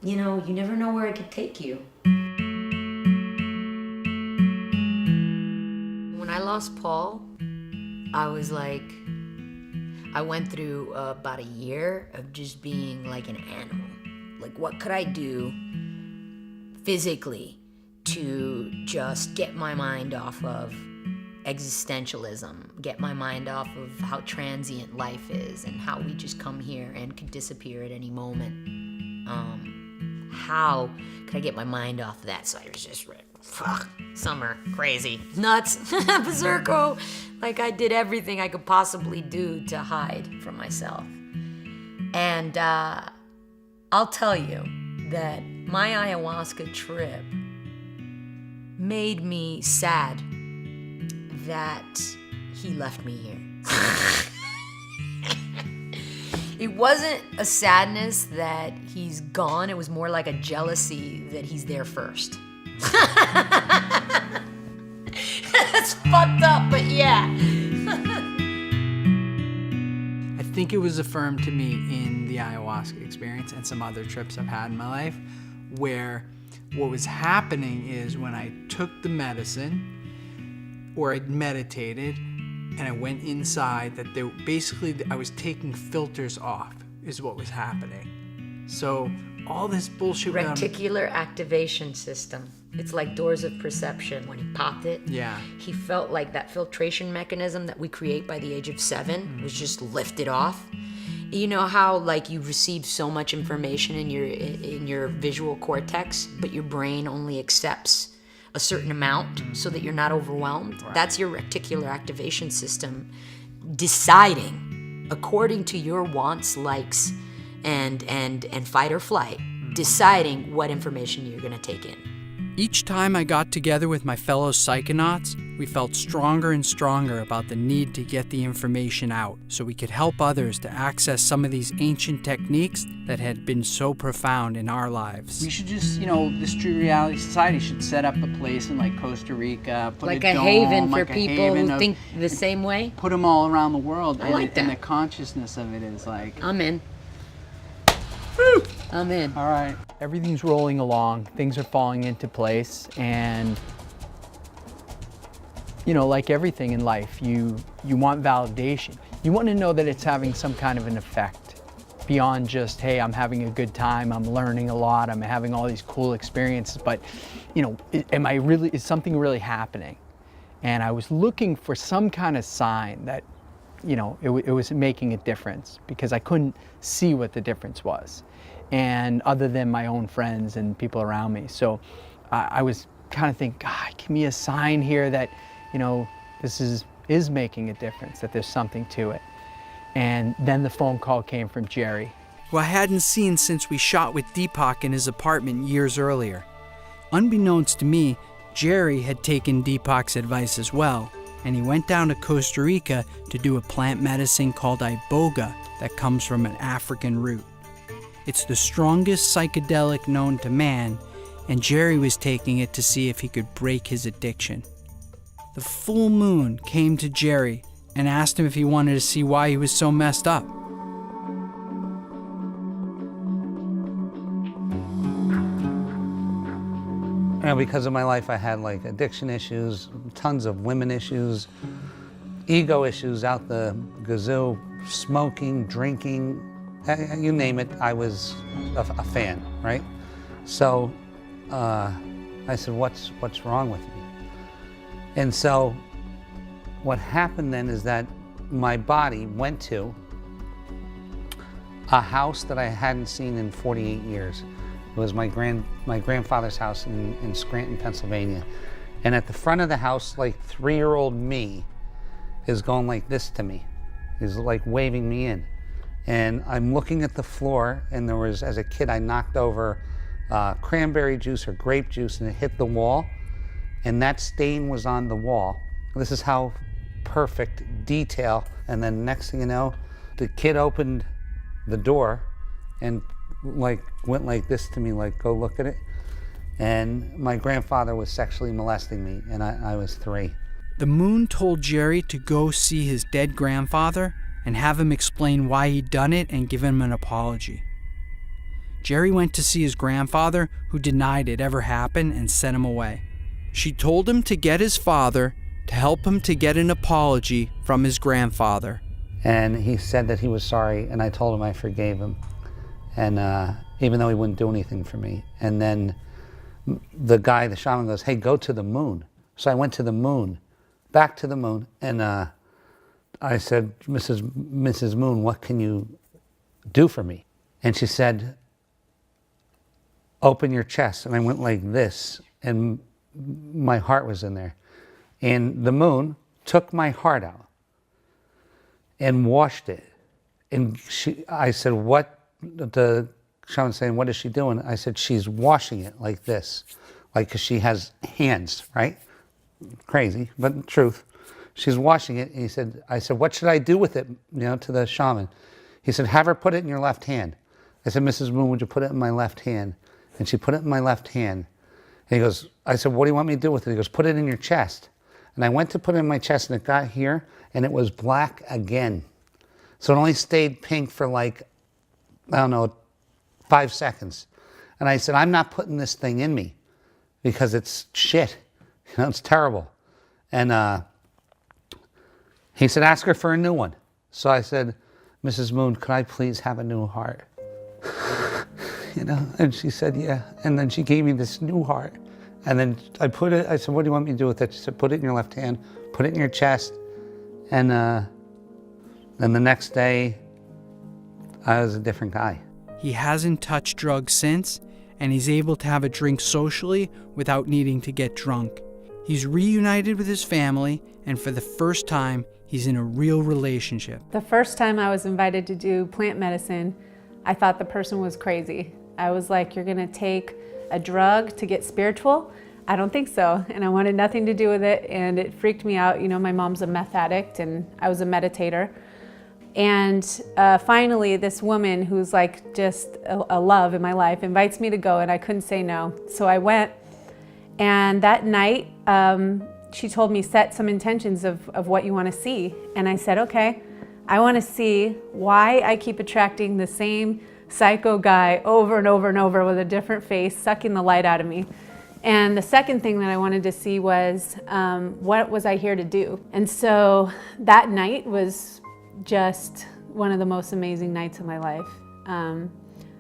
you never know where it could take you. When I lost Paul, I was like, I went through about a year of just being like an animal. Like, what could I do physically to just get my mind off of existentialism, get my mind off of how transient life is and how we just come here and could disappear at any moment. How could I get my mind off of that? So I was just summer, crazy, nuts, berserko. Like I did everything I could possibly do to hide from myself. And I'll tell you that my ayahuasca trip made me sad that he left me here. It wasn't a sadness that he's gone. It was more like a jealousy that he's there first. That's fucked up, but yeah. I think it was affirmed to me in the ayahuasca experience and some other trips I've had in my life, where what was happening is when I took the medicine or I meditated and I went inside, that I was taking filters off is what was happening. So all this bullshit. Reticular activation system. It's like doors of perception. When he popped it, Yeah. he felt like that filtration mechanism that we create by the age of 7 was just lifted off. You know how like you receive so much information in your visual cortex, but your brain only accepts a certain amount so that you're not overwhelmed? Right. That's your reticular activation system deciding according to your wants, likes, and fight or flight, deciding what information you're going to take in. Each time I got together with my fellow psychonauts, we felt stronger and stronger about the need to get the information out so we could help others to access some of these ancient techniques that had been so profound in our lives. We should just, this True Reality Society should set up a place in like Costa Rica, put Like a a dome, haven for like a people haven who of- think the same way. Put them all around the world. I like And that. the consciousness of it is like... I'm in. I'm in. All right. Everything's rolling along. Things are falling into place. And, like everything in life, you want validation. You want to know that it's having some kind of an effect beyond just, hey, I'm having a good time, I'm learning a lot, I'm having all these cool experiences, but, is something really happening? And I was looking for some kind of sign that, it was making a difference, because I couldn't see what the difference was, and other than my own friends and people around me. So I was kind of thinking, God, give me a sign here that, this is making a difference, that there's something to it. And then the phone call came from Jerry, who I hadn't seen since we shot with Deepak in his apartment years earlier. Unbeknownst to me, Jerry had taken Deepak's advice as well, and he went down to Costa Rica to do a plant medicine called iboga that comes from an African root. It's the strongest psychedelic known to man, and Jerry was taking it to see if he could break his addiction. The full moon came to Jerry and asked him if he wanted to see why he was so messed up. Because of my life, I had like addiction issues, tons of women issues, ego issues out the gazoo, smoking, drinking, you name it, I was a fan, right? So I said, what's wrong with me? And so what happened then is that my body went to a house that I hadn't seen in 48 years. It was my grandfather's house in Scranton, Pennsylvania. And at the front of the house, like 3-year-old me is going like this to me. He's like waving me in. And I'm looking at the floor, and there was, as a kid, I knocked over cranberry juice or grape juice, and it hit the wall, and that stain was on the wall. This is how perfect detail. And then next thing you know, the kid opened the door and like went like this to me, like, go look at it. And my grandfather was sexually molesting me, and I was 3. The moon told Jerry to go see his dead grandfather and have him explain why he'd done it and give him an apology. Jerry went to see his grandfather, who denied it ever happened and sent him away. She told him to get his father to help him to get an apology from his grandfather. And he said that he was sorry, and I told him I forgave him. And even though he wouldn't do anything for me. And then the guy, the shaman, goes, hey, go to the moon. So I went to the moon, back to the moon, and I said, Mrs. Moon, what can you do for me? And she said, open your chest. And I went like this, and my heart was in there. And the moon took my heart out and washed it. And I said, what? The shaman saying, what is she doing? I said, she's washing it like this, like, because she has hands, right? Crazy, but truth. She's washing it. And I said, what should I do with it? To the shaman. He said, have her put it in your left hand. I said, Mrs. Moon, would you put it in my left hand? And she put it in my left hand. And he goes, I said, what do you want me to do with it? He goes, put it in your chest. And I went to put it in my chest, and it got here, and it was black again. So it only stayed pink for like, 5 seconds. And I said, I'm not putting this thing in me because it's shit. It's terrible. And he said, ask her for a new one. So I said, Mrs. Moon, could I please have a new heart? And she said, yeah. And then she gave me this new heart. And then I put it, I said, what do you want me to do with it? She said, put it in your left hand, put it in your chest. And then the next day, I was a different guy. He hasn't touched drugs since, and he's able to have a drink socially without needing to get drunk. He's reunited with his family, and for the first time, he's in a real relationship. The first time I was invited to do plant medicine, I thought the person was crazy. I was like, you're gonna take a drug to get spiritual? I don't think so. And I wanted nothing to do with it, and it freaked me out. You know, my mom's a meth addict and I was a meditator. And finally, this woman who's like just a love in my life invites me to go, and I couldn't say no. So I went, and that night, she told me, set some intentions of what you want to see. And I said, okay, I want to see why I keep attracting the same psycho guy over and over and over with a different face, sucking the light out of me. And the second thing that I wanted to see was, what was I here to do? And so that night was just one of the most amazing nights of my life.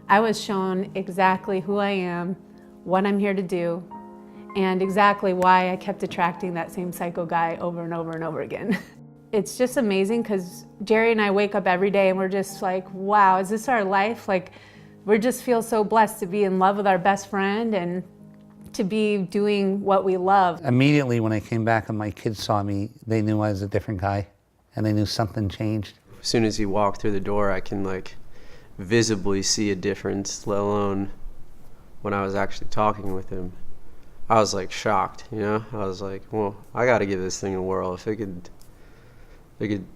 I was shown exactly who I am, what I'm here to do, and exactly why I kept attracting that same psycho guy over and over and over again. It's just amazing because Jerry and I wake up every day and we're just like, wow, is this our life? Like, we just feel so blessed to be in love with our best friend and to be doing what we love. Immediately when I came back and my kids saw me, they knew I was a different guy and they knew something changed. As soon as he walked through the door, I can like visibly see a difference, let alone when I was actually talking with him. I was like shocked, you know? I was like, well, I gotta give this thing a whirl. If it could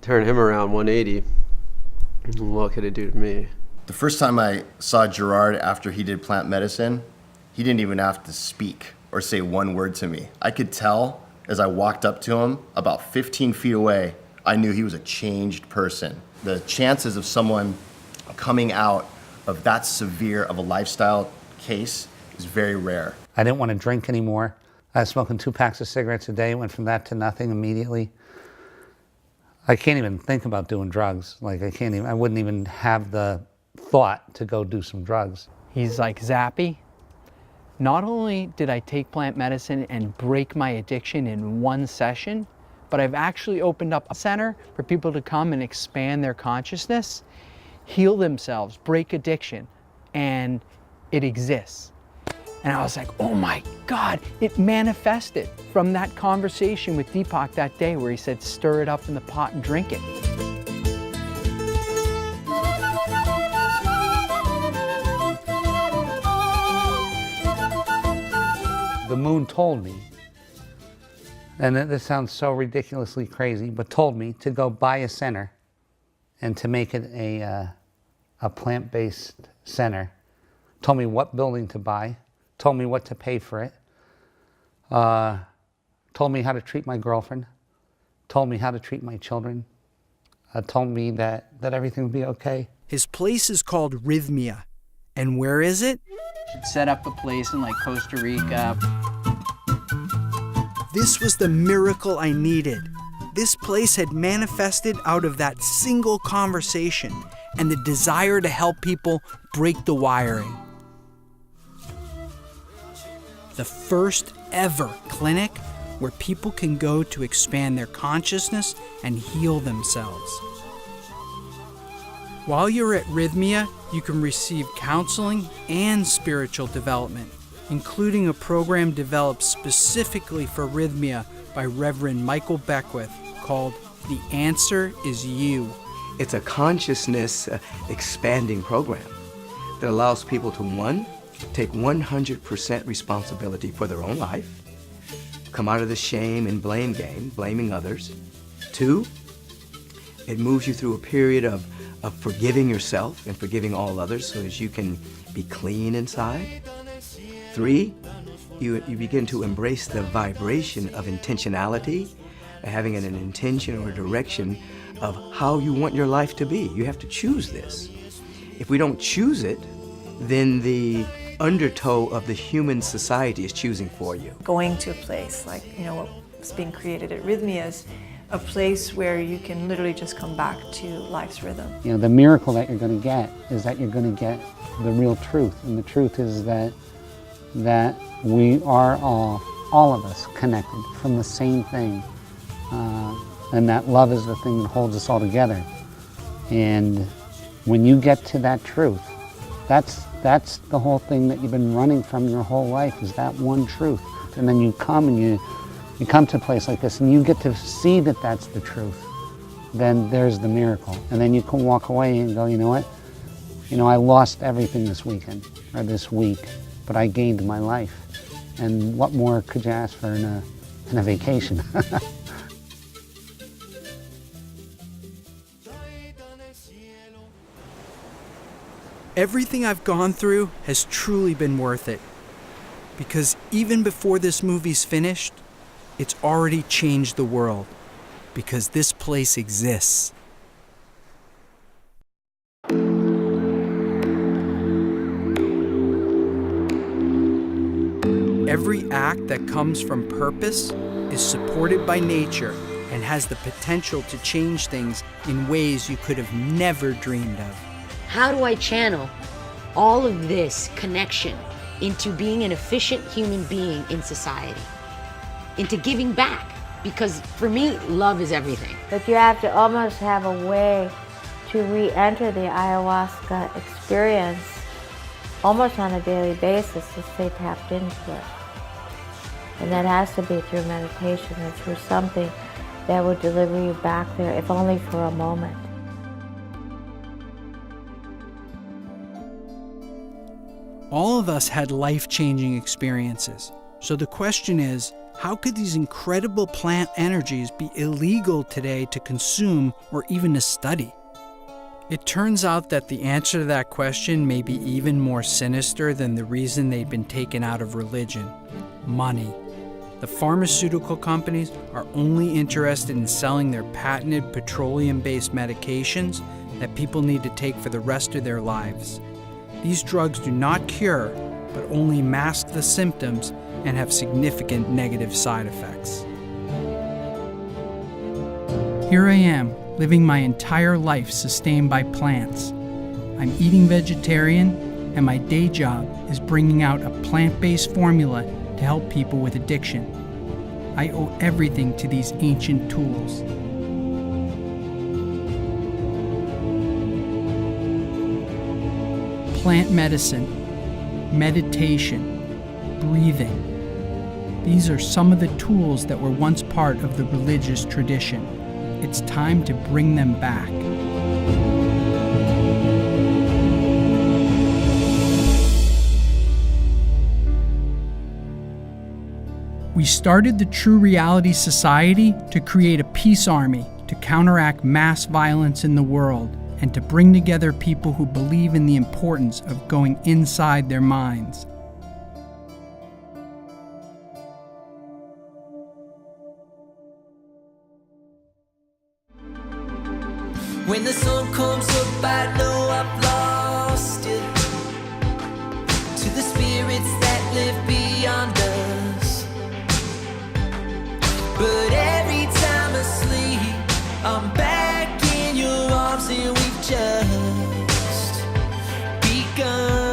turn him around 180, what could it do to me? The first time I saw Gerard after he did plant medicine, he didn't even have to speak or say one word to me. I could tell as I walked up to him, about 15 feet away, I knew he was a changed person. The chances of someone coming out of that severe of a lifestyle case is very rare. I didn't want to drink anymore. I was smoking 2 packs of cigarettes a day, went from that to nothing immediately. I can't even think about doing drugs. Like I wouldn't even have the thought to go do some drugs. He's like zappy. Not only did I take plant medicine and break my addiction in one session, but I've actually opened up a center for people to come and expand their consciousness, heal themselves, break addiction, and it exists. And I was like, oh my God, it manifested from that conversation with Deepak that day where he said, stir it up in the pot and drink it. The moon told me, and this sounds so ridiculously crazy, but told me to go buy a center and to make it a plant-based center. Told me what building to buy, told me what to pay for it, told me how to treat my girlfriend, told me how to treat my children, told me that everything would be okay. His place is called Rhythmia. And where is it? Should set up a place in like Costa Rica. This was the miracle I needed. This place had manifested out of that single conversation and the desire to help people break the wiring. The first ever clinic where people can go to expand their consciousness and heal themselves. While you're at Rhythmia, you can receive counseling and spiritual development, including a program developed specifically for Rhythmia by Reverend Michael Beckwith called The Answer is You. It's a consciousness expanding program that allows people to, one, take 100% responsibility for their own life, come out of the shame and blame game, blaming others. 2, it moves you through a period of forgiving yourself and forgiving all others so as you can be clean inside. 3, you begin to embrace the vibration of intentionality, having an intention or a direction of how you want your life to be. You have to choose this. If we don't choose it, then the undertow of the human society is choosing for you. Going to a place like, what's being created at Rhythmia is a place where you can literally just come back to life's rhythm. The miracle that you're going to get is that you're going to get the real truth. And the truth is that that we are all of us, connected from the same thing. And that love is the thing that holds us all together. And when you get to that truth, that's the whole thing that you've been running from your whole life, is that one truth. And then you come and you come to a place like this and you get to see that that's the truth. Then there's the miracle. And then you can walk away and go, you know what? You know, I lost everything this weekend or this week, but I gained my life. And what more could you ask for in a vacation? Everything I've gone through has truly been worth it. Because even before this movie's finished, it's already changed the world. Because this place exists. Every act that comes from purpose is supported by nature and has the potential to change things in ways you could have never dreamed of. How do I channel all of this connection into being an efficient human being in society, into giving back? Because for me, love is everything. But you have to almost have a way to re-enter the ayahuasca experience almost on a daily basis to stay tapped into it. And that has to be through meditation or through something that will deliver you back there, if only for a moment. All of us had life-changing experiences. So the question is, how could these incredible plant energies be illegal today to consume or even to study? It turns out that the answer to that question may be even more sinister than the reason they've been taken out of religion: money. The pharmaceutical companies are only interested in selling their patented petroleum-based medications that people need to take for the rest of their lives. These drugs do not cure, but only mask the symptoms and have significant negative side effects. Here I am, living my entire life sustained by plants. I'm eating vegetarian, and my day job is bringing out a plant-based formula to help people with addiction. I owe everything to these ancient tools. Plant medicine, meditation, breathing. These are some of the tools that were once part of the religious tradition. It's time to bring them back. We started the True Reality Society to create a peace army to counteract mass violence in the world and to bring together people who believe in the importance of going inside their minds. When the sun comes up, I know I've lost it. To the spirits that live beyond us. But every time I sleep, I'm back in your arms and we've just begun.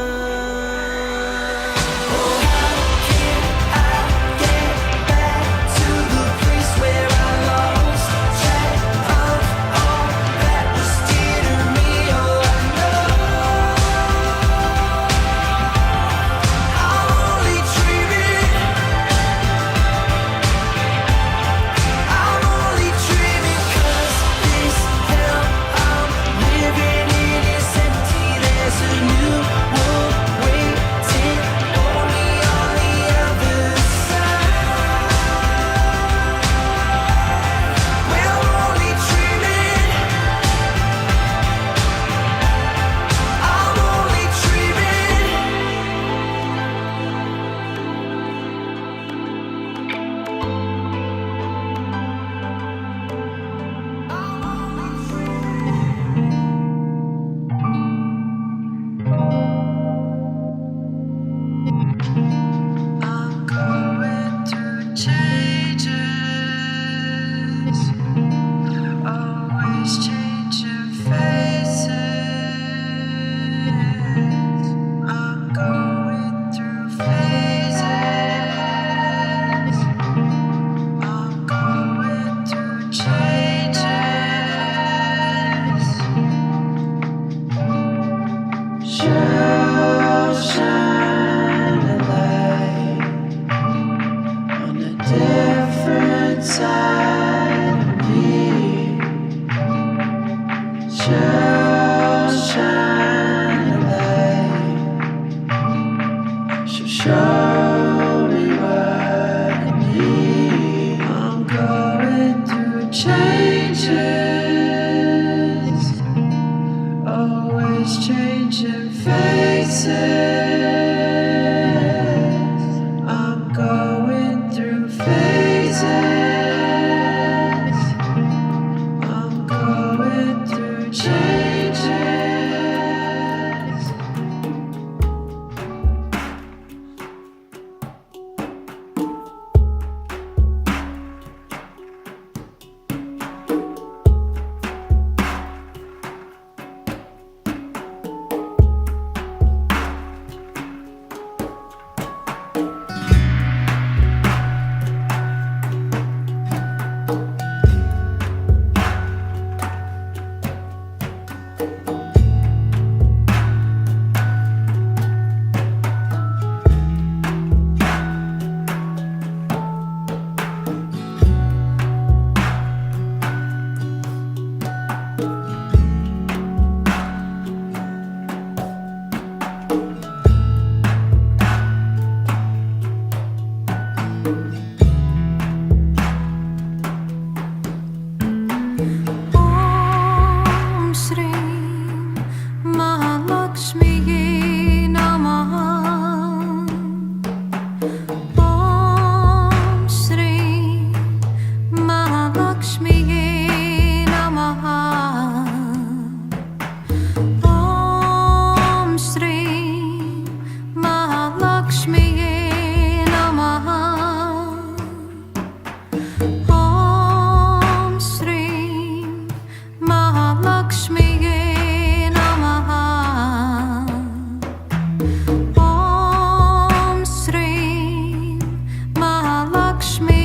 shall shine a light. She'll show me what I need. I'm going through changes, always changing faces. I'm going through phases. I'm going through changes. Om Shri Mahalakshmi Namaha. Om Shri Mahalakshmi Namaha. Om Shri Mahalakshmi Namaha. Om Shri Mahalakshmi Namaha. Om Shri Mahalakshmi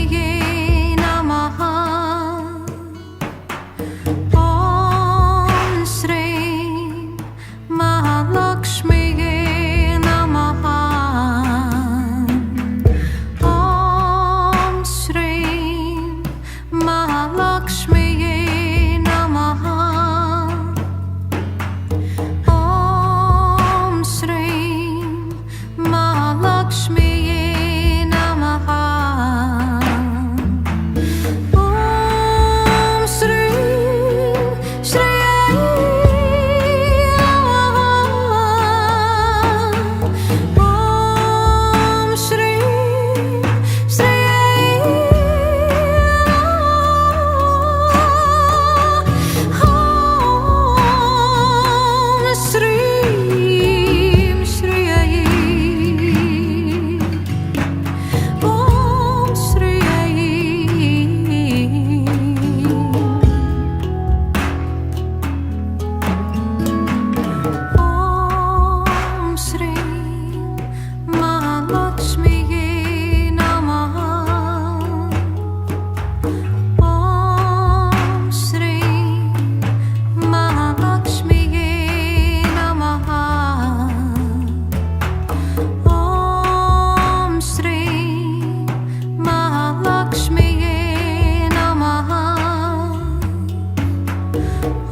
Namaha. Om Shri Mahalakshmi Namaha. Om Shri Mahalakshmi Namaha. Om Shri Mahalakshmi Namaha. Om Shri Shri Om Shri Shri Om Shri Shri Om Shri Om Shri Mahalakshmi Namaha. Om Shri Mahalakshmi Namaha. Om Shri Mahalakshmi Namaha.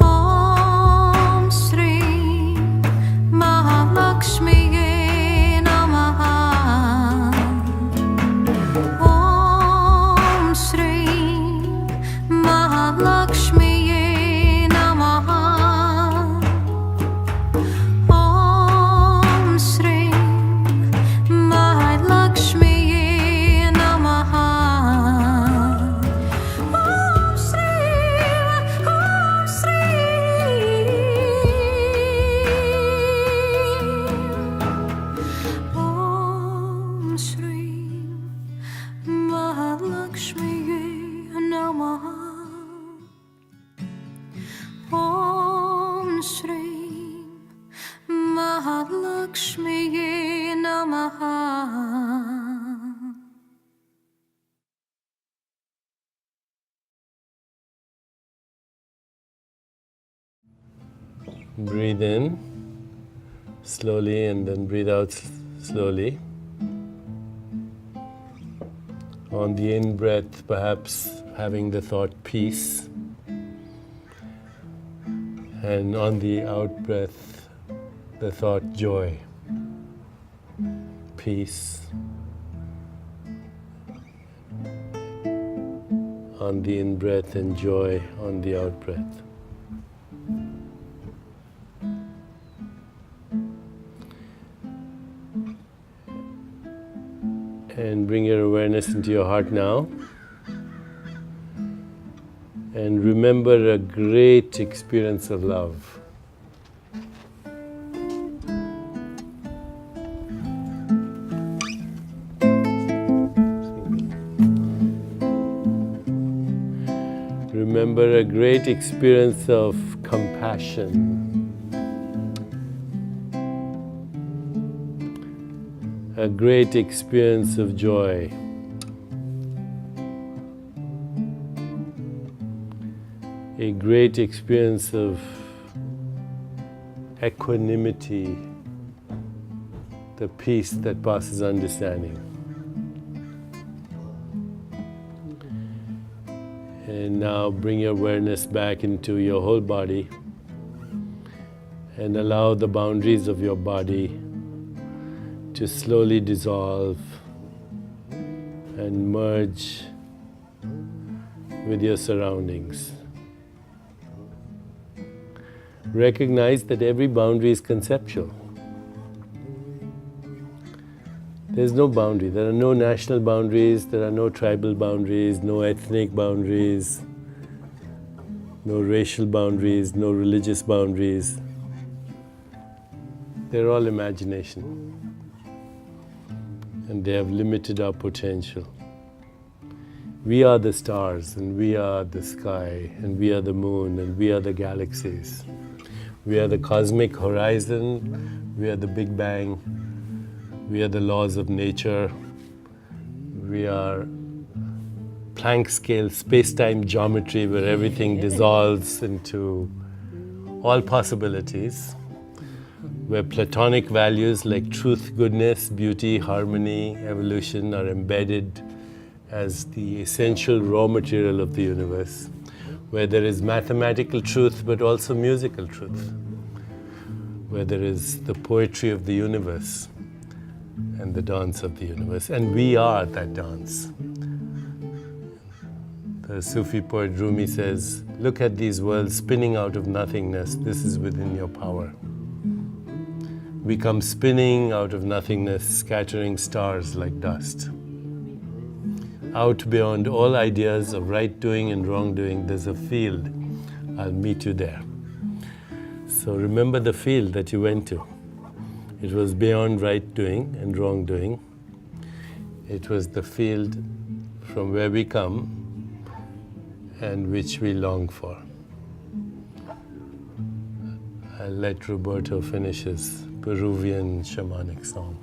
Om Shri Mahalakshmi Namaha. Om Shri Mahalakshmi Namaha. Om Shri Mahalakshmi Namaha. Om Shri Mahalakshmi Namaha. Om Shri Mahalakshmi Namaha. Breathe in slowly and then breathe out slowly. On the in breath, perhaps having the thought peace. And on the out breath, the thought joy, peace. On the in breath and joy on the out breath. And bring your awareness into your heart now. And remember a great experience of love. Remember a great experience of compassion. A great experience of joy. A great experience of equanimity, the peace that passes understanding. And now bring your awareness back into your whole body and allow the boundaries of your body to slowly dissolve and merge with your surroundings. Recognize that every boundary is conceptual. There's no boundary. There are no national boundaries, there are no tribal boundaries, no ethnic boundaries, no racial boundaries, no religious boundaries. They're all imagination. And they have limited our potential. We are the stars, and we are the sky, and we are the moon, and we are the galaxies. We are the cosmic horizon, we are the Big Bang, we are the laws of nature, we are Planck scale space-time geometry where everything dissolves into all possibilities, where Platonic values like truth, goodness, beauty, harmony, evolution are embedded as the essential raw material of the universe, where there is mathematical truth but also musical truth, where there is the poetry of the universe and the dance of the universe, and we are that dance. The Sufi poet Rumi says, look at these worlds spinning out of nothingness, this is within your power. We come spinning out of nothingness, scattering stars like dust. Out beyond all ideas of right doing and wrong doing, there's a field. I'll meet you there. So remember the field that you went to. It was beyond right doing and wrong doing. It was the field from where we come and which we long for. I'll let Roberto finish his Peruvian shamanic song.